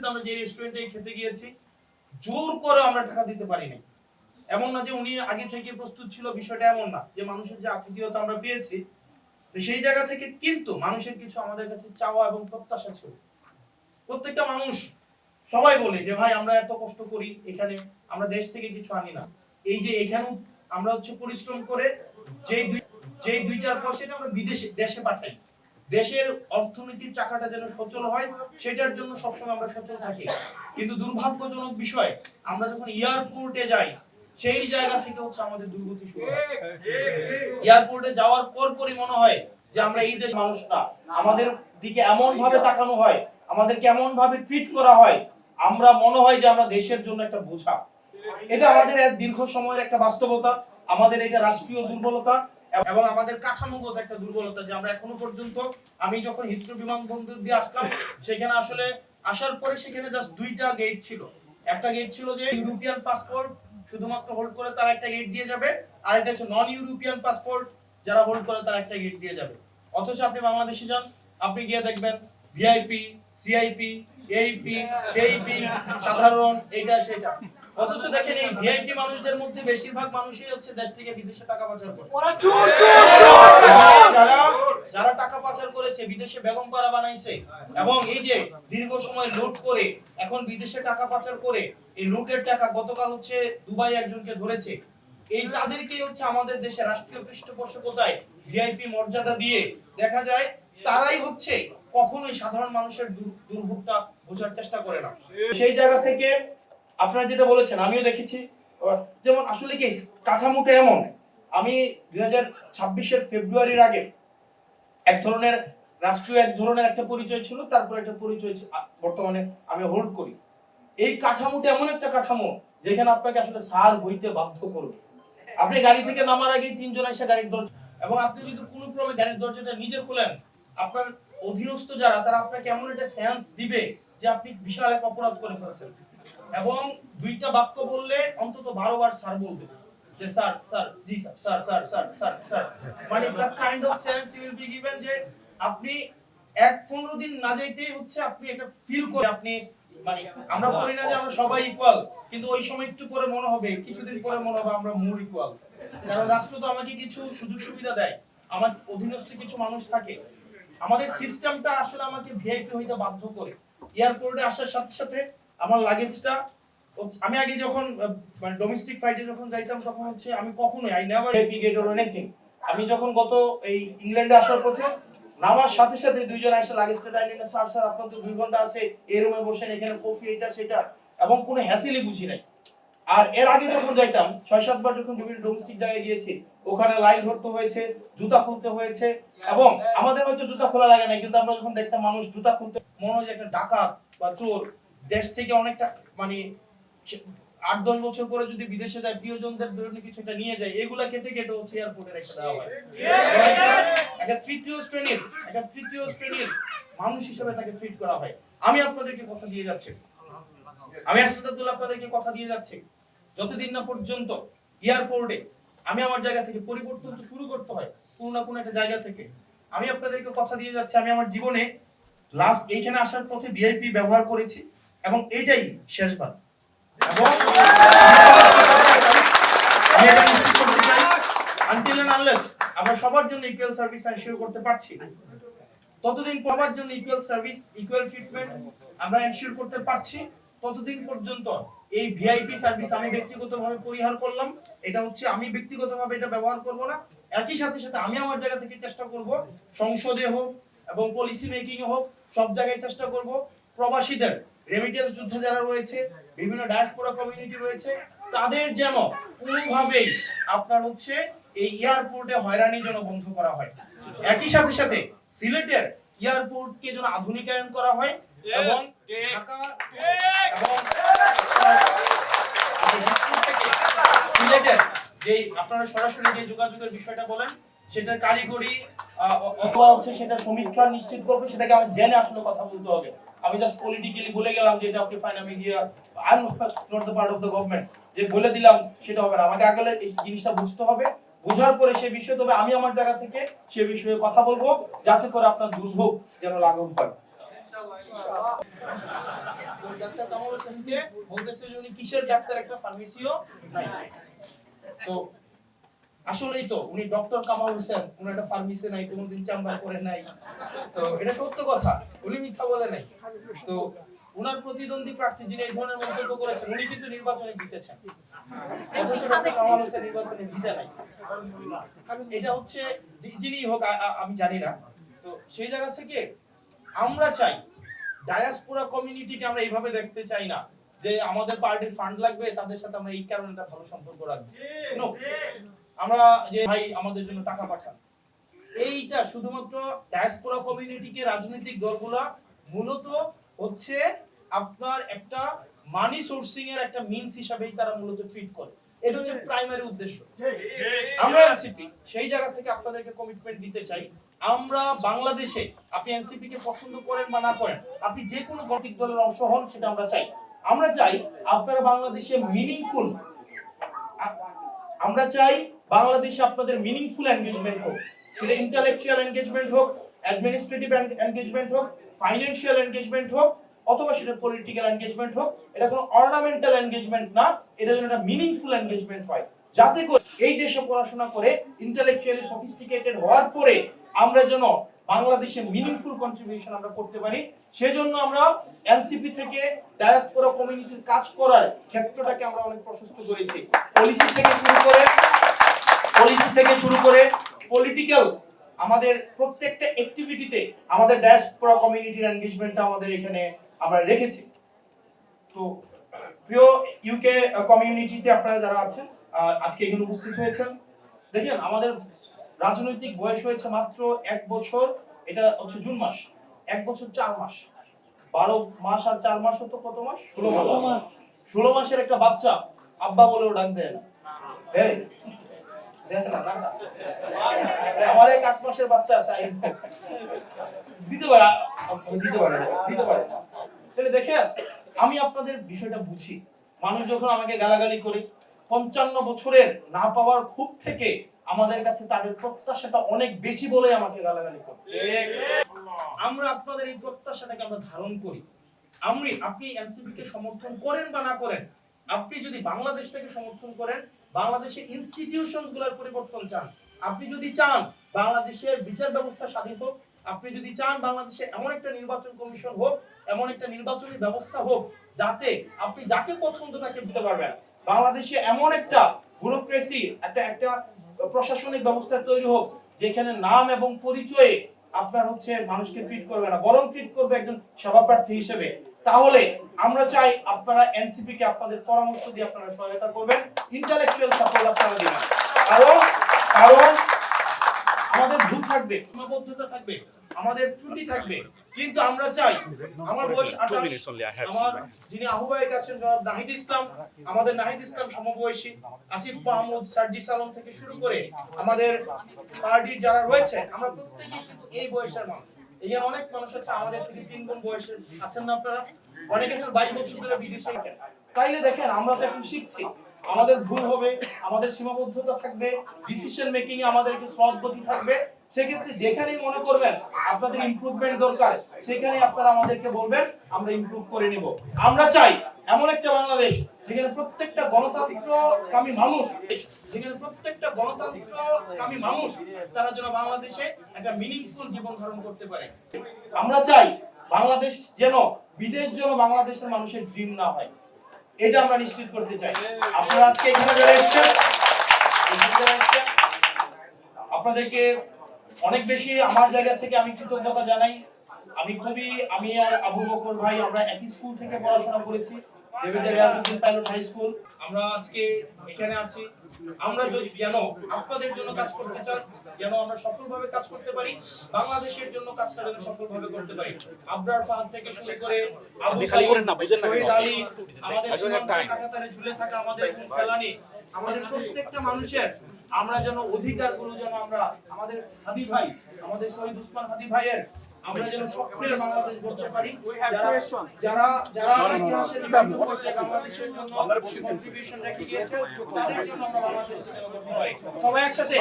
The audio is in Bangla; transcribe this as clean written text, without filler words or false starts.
আমরা যে রেস্টুরেন্টে খেতে গিয়েছি, জোর করে আমরা টাকা দিতে পারি নাই। এমন না যে উনি আগে থেকে প্রস্তুত ছিল, বিষয়টা এমন না। যে মানুষের যে আতিথেয়তা আমরা পেয়েছি, তো সেই জায়গা থেকে কিন্তু মানুষের কিছু আমাদের কাছে চাওয়া এবং প্রত্যাশা ছিল। প্রত্যেকটা মানুষ সবাই বলে যে ভাই আমরা এত কষ্ট করি এখানে, আমরা দেশ থেকে কিছু আনি না। এই যে এখানেও আমরা হচ্ছে পরিশ্রম করে যেই দুই চার পয়সাটা আমরা দেশে পাঠাই, দেশের অর্থনীতির চাকাটা যেন সচল হয়, সেটার জন্য সবসময় আমরা সচল থাকি। কিন্তু দুর্ভাগ্যজনক বিষয়, আমরা যখন এয়ারপোর্টে যাই, সেই জায়গা থেকে হচ্ছে আমাদের দুর্গতি শুরু হয়। এয়ারপোর্টে যাওয়ার পরই মনে হয় যে আমরা এই দেশ মানুষ না, আমাদের দিকে এমন ভাবে তাকানো হয়, আমাদেরকে এমন ভাবে ট্রিট করা হয়, আমরা মনে হয় যে আমরা দেশের জন্য একটা বোঝা। এটা আমাদের এক দীর্ঘ সময়ের একটা বাস্তবতা, আমাদের এটা রাষ্ট্রীয় দুর্বলতা এবং আমাদের কাঠামোগত একটা দুর্বলতা যে আমরা এখনো পর্যন্ত, আমি যখন হিথ্রো বিমানবন্দর দিয়ে আসলাম, সেখানে আসলে আসার পরে সেখানে জাস্ট দুইটা গেট ছিল। একটা গেট ছিল যে ইউরোপিয়ান পাসপোর্ট শুধুমাত্র হোল্ড করে তারা একটা গেট দিয়ে যাবে, আর এটা হচ্ছে নন ইউরোপিয়ান পাসপোর্ট যারা হোল্ড করে তারা একটা গেট দিয়ে যাবে। অথচ আপনি বাংলাদেশে যান, আপনি গিয়ে দেখবেন ভিআইপি, সিআইপি, এইপি, সেইপি, সাধারণ, এইটা সেটা। অথচ দেখেন এই ভিআইপি মানুষদের মধ্যে বেশিরভাগ মানুষই হচ্ছে দেশ থেকে বিদেশে টাকা পাচার করে। যারা টাকা পাচার করেছে, বিদেশে বেগম পাড়া বানাইছে এবং এই যে দীর্ঘ সময় লুট করে এখন বিদেশে টাকা পাচার করে, এই লুটের টাকা গতকাল হচ্ছে দুবাই একজনকে ধরেছে। এই তাদেরকেই হচ্ছে আমাদের দেশে রাষ্ট্রীয় পৃষ্ঠপোষকতায় ভিআইপি মর্যাদা দিয়ে দেখা যায় তারাই হচ্ছে কখনোই সাধারণ মানুষের দুর্ভোগটা বোঝার চেষ্টা করে না। সেই জায়গা থেকে আপনারা যেটা বলেছেন আমিও দেখেছি, যেমন আসলে কি কাঠামোটা এমন, আমি 2026 ফেব্রুয়ারির আগে এক ধরনের রাষ্ট্রীয় এক ধরনের একটা পরিচয় ছিল, তারপর একটা পরিচয় বর্তমানে আমি হোল্ড করি। এই কাঠামোটা এমন একটা কাঠামো যেখানে আপনাকে আসলে সার হইতে বাধ্য করবে। আপনি গাড়ি থেকে নামার আগে তিনজন এসে গাড়ির দরজা, এবং আপনি যদি কোনো ক্রমে গাড়ির দরজাটা নিজে খুলেন, আপনার অধীনস্থ যারা তারা আপনাকে এমন একটা সেন্স দিবে যে আপনি বিশাল এক অপরাধ করে ফেলছেন, এবং দুইটা বাক্য বললে অন্তত 12 বার স্যার বলবে যে sir sir ji sir sir sir sir sir, মানে the kind of sense you will be given যে আপনি 15 দিন না যাইতেই হচ্ছে আপনি একটা ফিল করে আপনি, মানে আমরা বলি না যে আমরা সবাই ইকুয়াল, কিন্তু ওই সময় একটু পরে মনে হবে, কিছুদিন পরে মনে হবে আমরা মোর ইকুয়াল। কারণ রাষ্ট্র তো আমাকে কিছু সুযোগ সুবিধা দেয়, আমার অধীনস্থ কিছু মানুষ থাকে, আমাদের সিস্টেমটা আসলে আমাকে ভিআইপি হইতে বাধ্য করে। এয়ারপোর্টে আসার সাথে সাথে আমার লাগেজটা, আমি আগে যখন মানে ডোমেস্টিক ফ্লাইটে যখন যাইতাম তখন হচ্ছে আমি কখনোই I never VIP get or anything. আমি যখন গত এই ইংল্যান্ডে আসার পথে নামার সাথে সাথে দুইজন এসে লাগেজটা টাইনে নিয়ে, স্যার স্যার আপনার তো 2 ঘন্টা আছে, এই রুমে বসেন, এখানে কফি এটা সেটা, এবং কোনো হ্যাসেলই বুঝি নাই। আর এর আগে যখন যাইতাম 6-7 বার যখন বিভিন্ন ডোমেস্টিক জায়গায় গিয়েছি, ওখানে লাইন ধরতে হয়েছে, জুতা খুলতে হয়েছে, এবং আমাদের হয়তো জুতা খোলা লাগে না, কিন্তু আমরা যখন দেখতাম মানুষ জুতা খুলতে, মনে হয় যে একটা ডাকাত বা চোর দেশ থেকে অনেকটা, মানে 8-10 বছর পরে যদি বিদেশে যায় প্রিয়জনদের জন্য কিছু একটা নিয়ে যায়, এগুলা কেটে কেটে হচ্ছে এয়ারপোর্টে রেখে দেওয়া হয়। একটা তৃতীয় শ্রেণীর মানুষ হিসেবে তাকে ট্রিট করা হয়। আমি আপনাদেরকে কথা দিয়ে যাচ্ছি, আমি আসাদুল্লাহ আপনাদেরকে কথা দিয়ে যাচ্ছি, যতদিন না পর্যন্ত এয়ারপোর্টে আমি আমার জায়গা থেকে পরিবর্তন তো শুরু করতে হয় কোনো না কোনো একটা জায়গা থেকে। আমি আপনাদেরকে কথা দিয়ে যাচ্ছি, আমি আমার জীবনে লাস্ট এইখানে আসার পথে ভিআইপি ব্যবহার করেছি এবং এটাই শেষবার। এবং আমি এটা নিশ্চিত করতে চাই, আনটিল এন্ড আনলেস আমরা সবার জন্য ইকুয়াল সার্ভিস এনশিওর করতে পারছি, ততদিন সবার জন্য ইকুয়াল সার্ভিস, ইকুয়াল ট্রিটমেন্ট আমরা এনশিওর করতে পারছি, ততদিন পর্যন্ত এই ভিআইপি সার্ভিস আমি ব্যক্তিগতভাবে পরিহার করলাম। এটা হচ্ছে আমি ব্যক্তিগতভাবে এটা ব্যবহার করব না। একই সাথে সাথে আমি আমার জায়গা থেকে চেষ্টা করব, সংসদে হোক এবং পলিসি মেকিং এ হোক, সব জায়গায় চেষ্টা করব প্রবাসীদের, রেমিটেন্স যোদ্ধা যারা রয়েছে, বিভিন্ন ডায়াসপোরা কমিউনিটি রয়েছে, তাদের যেন কোনোভাবেই আপনার হচ্ছে এই এয়ারপোর্টে হয়রানি যেন বন্ধ করা হয়। একই সাথে সাথে সিলেটের এয়ারপোর্টকে যেন আধুনিকায়ন করা হয় এবং ঢাকা এবং সিলেটের যে আপনারা সরাসরি যে যোগাযোগের বিষয়টা বলেন, সেটার কারিগরি অথবা হচ্ছে সেটা সমীক্ষা নিশ্চিত করবে, সেটাকে আমি জেনে আসলে কথা বলতে হবে। আমি জাস্ট পলিটিক্যালি বলে গেলাম যে এটা ওকে ফাইন, আমি গিয়া I am not the part of the government, যে বলে দিলাম সেটা হবে না। আমাকে আগে এই জিনিসটা বুঝতে হবে, বোঝার পরে সেই বিষয়ে তবে আমি আমার জায়গা থেকে সে বিষয়ে কথা বলবো, যাতে করে আপনার দুর্ভোগ যেন লাঘব হয়। ডাক্তার কামাল হোসেনকে বলতেছে যে উনি কিসের ডাক্তার, একটা ফার্মেসিও নাই। তো আসলেই তো উনি ডক্টর কামাল হোসেন, উনি একটা ফার্মেসি নাই, কোনোদিন চেম্বার করে নাই। তো এটা সত্য কথা, উনি মিথ্যা বলে নাই। তো উনার প্রতিদ্বন্দ্বী প্রার্থী যিনি এই ধরনের মন্তব্য করেছেন উনি কিন্তু নির্বাচনে জিতেছেন, অথচ ডক্টর কামাল হোসেন নির্বাচনে জিতে নাই। এটা হচ্ছে যিনি হোক আমি জানি না। তো সেই জায়গা থেকে আমরা চাই ডায়াসপোরা কমিউনিটিকে আমরা এইভাবে দেখতে চাই না যে আমাদের পার্টির ফান্ড লাগবে তাদের সাথে আমরা এই কারণে একটা ভালো সম্পর্ক রাখবো। আমরা যে ভাই আমাদের জন্য টাকা পাঠান, এইটা শুধুমাত্র ডায়াসপোরা কমিউনিটিকে রাজনৈতিক দলগুলা মূলত হচ্ছে আপনার একটা মানি সোর্সিং এর একটা মিনস হিসাবেই তারা মূলত ট্রিট করে। এটা হচ্ছে প্রাইমারি উদ্দেশ্য। আমরা এনসিপি সেই জায়গা থেকে আপনাদেরকে কমিটমেন্ট দিতে চাই, আমরা বাংলাদেশে আপনি এনসিপি কে পছন্দ করেন বা না করেন, আপনি যে কোনো গণতান্ত্রিক দলের অংশ হন সেটা আমরা চাই। আমরা চাই আপনারা বাংলাদেশে মিনিংফুল, আমরা চাই বাংলাদেশে আপনাদের মিনিংফুল এনগেজমেন্ট হোক, সেটা ইন্টেলেকচুয়াল এনগেজমেন্ট হোক, অ্যাডমিনিস্ট্রেটিভ এনগেজমেন্ট হোক, ফাইন্যান্সিয়াল এনগেজমেন্ট হোক, অথবা সেটা পলিটিক্যাল এনগেজমেন্ট হোক। এটা কোনো অর্নামেন্টাল এনগেজমেন্ট না, এটা যেন একটা মিনিংফুল এনগেজমেন্ট হয়, যাতে করে এই দেশে পড়াশোনা করে ইন্টেলেকচুয়ালি সফিস্টিকেটেড হওয়ার পরে আমরা যেন বাংলাদেশে মিনিংফুল কন্ট্রিবিউশন আমরা করতে পারি। সেজন্য আমরা এনসিপি থেকে ডায়াসপোরা কমিউনিটির কাজ করার ক্ষেত্রটাকে আমরা অনেক প্রশস্ত করেছি, পলিসি থেকে শুরু করে পলিটিক্যাল আমাদের প্রত্যেকটা অ্যাক্টিভিটিতে আমাদের ডায়াসপোরা কমিউনিটির এনগেজমেন্টটা আমাদের এখানে আমরা রেখেছি। তো প্রিয় ইউকে কমিউনিটিতে আপনারা যারা আছেন আজকে এখানে উপস্থিত হয়েছেন, দেখেন আমাদের রাজনৈতিক বয়স হয়েছে মাত্র 1 বছর, এটা হচ্ছে জুন মাস, 1 বছর 4 মাস, 12 মাস আর 4 মাস হতো কত মাস, 16 মাস। 16 মাসের একটা বাচ্চা আব্বা বলেও ডাক দেয় না। এই দেখেন না, আমার এক 8 মাসের বাচ্চা আছে, দিতে পারে। তাহলে দেখেন আমি আপনাদের বিষয়টা বুঝি। মানুষ যখন আমাকে গালাগালি করে 55 বছরের না পাওয়ার ক্ষোভ থেকে আমাদের কাছে তাদের প্রত্যাশাটা অনেক বেশি বলে আমাকে গালাগালি করে, আমরা আপনাদের এই প্রত্যাশাটাকে আমরা ধারণ করি। আপনি এনসিপি কে সমর্থন করেন বা না করেন, আপনি যদি বাংলাদেশ থেকে সমর্থন করেন, বাংলাদেশের ইনস্টিটিউশনস গুলোর পরিবর্তন চান, আপনি যদি চান বাংলাদেশের বিচার ব্যবস্থা স্বাধীন হোক, আপনি যদি চান বাংলাদেশে এমন একটা নির্বাচন কমিশন হোক, এমন একটা নির্বাচনী ব্যবস্থা হোক যাতে আপনি যাকে পছন্দ তাকে দিতে পারবেন, বাংলাদেশে এমন একটা ব্যুরোক্রেসি একটা প্রশাসনিক ব্যবস্থা তৈরি হোক যেখানে নাম এবং পরিচয়ে আপনার হচ্ছে মানুষকে ট্রিট করবে না, বরং ট্রিট করবে একজন সভাপ্রার্থী হিসেবে, তাহলে আমরা চাই আপনারা এনসিপি কে আপনাদের পরামর্শ দিয়ে আপনারা সহায়তা করবেন, ইন্টেলেকচুয়াল সাপোর্ট আপনারা দিবেন। কারণ আমাদের ভুল থাকবে, সীমাবদ্ধতা থাকবে, আমাদের ত্রুটি থাকবে, কিন্তু আমরা চাই, আমার বয়স 28, আমার যিনি আহ্বায়ক আছেন জনাব নাহিদ ইসলাম, আমাদের নাহিদ ইসলাম সমবয়সী, আসিফ মাহমুদ, সার্জিস আলম থেকে শুরু করে আমাদের পার্টির যারা রয়েছে আমরা প্রত্যেকেই কিন্তু এই বয়সের মানুষ। এখানে অনেক মানুষ আছে আমাদের থেকে 3 গুণ বয়সের আছেন না আপনারা, অনেকে আছেন 22 বছর ধরে বিদেশে থাকেন। তাইলে দেখেন আমরা তো এখন শিখছি, আমাদের ভুল হবে, আমাদের সীমাবদ্ধতা থাকবে, ডিসিশন মেকিং এ আমাদের একটু স্লথ গতি থাকবে। সেক্ষেত্রে যেখানেই মনে করবেন আপনাদের ইমপ্রুভমেন্ট দরকার সেখানেই আপনারা আমাদেরকে বলবেন, আমরা ইমপ্রুভ করে নিব। আমরা চাই এমন একটা বাংলাদেশ যেখানে প্রত্যেকটা গণতন্ত্রকামী মানুষ তারা যেন বাংলাদেশে একটা মিনিংফুল জীবন ধারণ করতে পারে। আমরা চাই বাংলাদেশ যেন বিদেশ যেন বাংলাদেশের মানুষের ড্রিম না হয়, এটা আমরা নিশ্চিত করতে চাই। আপনারা আজকে এখানে যারা এসেছেন আপনাদেরকে অনেক বেশি আমার জায়গা থেকে আমি কৃতজ্ঞতা জানাই। আমি আর আবু বকর ভাই আমরা একই স্কুল থেকে পড়াশোনা করেছি, Debendra Riazuddin Pilot High School. আমরা আজকে এখানে আছি, আমরা যেন আপনাদের জন্য কাজ করতে চাই, যেন আমরা সফলভাবে কাজ করতে পারি, বাংলাদেশের জন্য কাজটা যেন সফলভাবে করতে পারি। আবরার ফাহাদ থেকে শুরু করে আবু সাইদ, শহীদ আলী, আমাদের সীমান্তে কাঁটাতারে ঝুলে থাকা আমাদের ফেলানি, আমাদের প্রত্যেকটা মানুষের আমরা যেন অধিকারগুলো যেন আমরা আমাদের হাদি ভাই, আমাদের শহীদ উসমান হাদি ভাইয়ের আমরা যেন স্বপ্নের বাংলাদেশ গড়তে পারি, যারা ইতিহাসের বিভিন্ন পর্যায়ে বাংলাদেশের জন্য কন্ট্রিবিউশন রেখে গিয়েছেন তাদের জন্য আমরা বাংলাদেশ গড়তে পারি। সবাই একসাথে